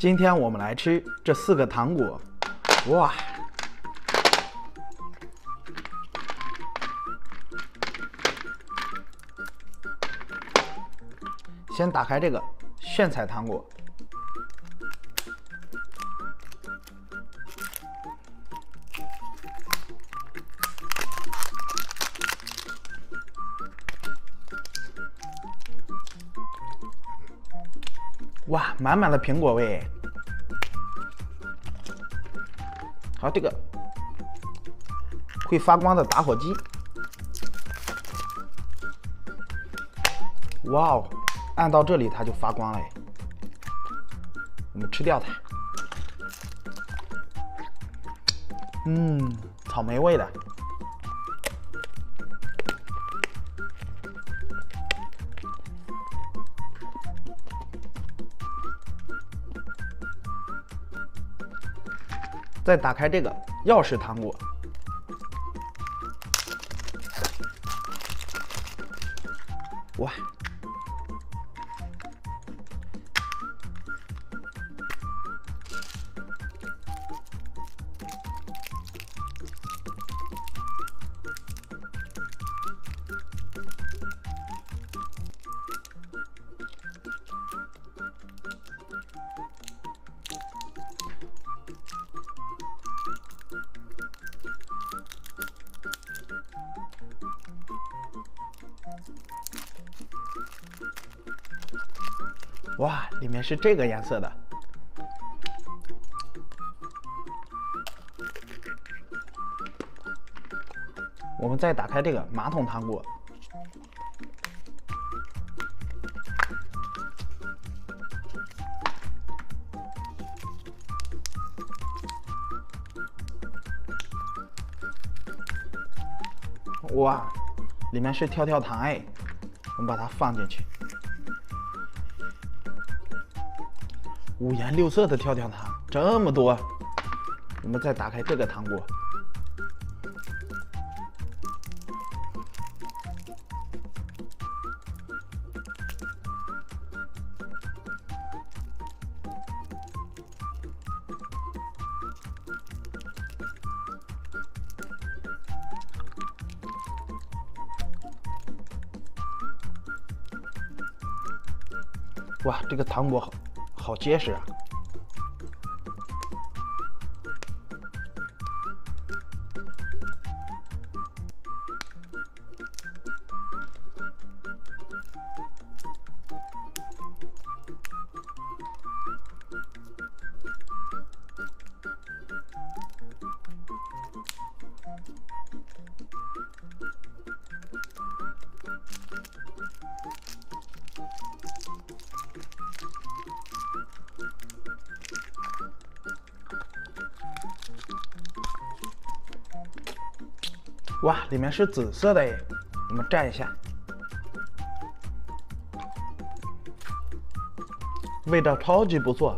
今天我们来吃这4个糖果，哇！先打开这个炫彩糖果，哇，满满的苹果味。好，这个会发光的打火机，哇哦，按到这里它就发光了。我们吃掉它。草莓味的。再打开这个钥匙糖果，哇！哇，里面是这个颜色的。我们再打开这个马桶糖果，哇，里面是跳跳糖哎，我们把它放进去。五颜六色的跳跳糖，这么多！我们再打开这个糖果，哇，这个糖果好结实啊！哇，里面是紫色的哎，我们蘸一下，味道超级不错。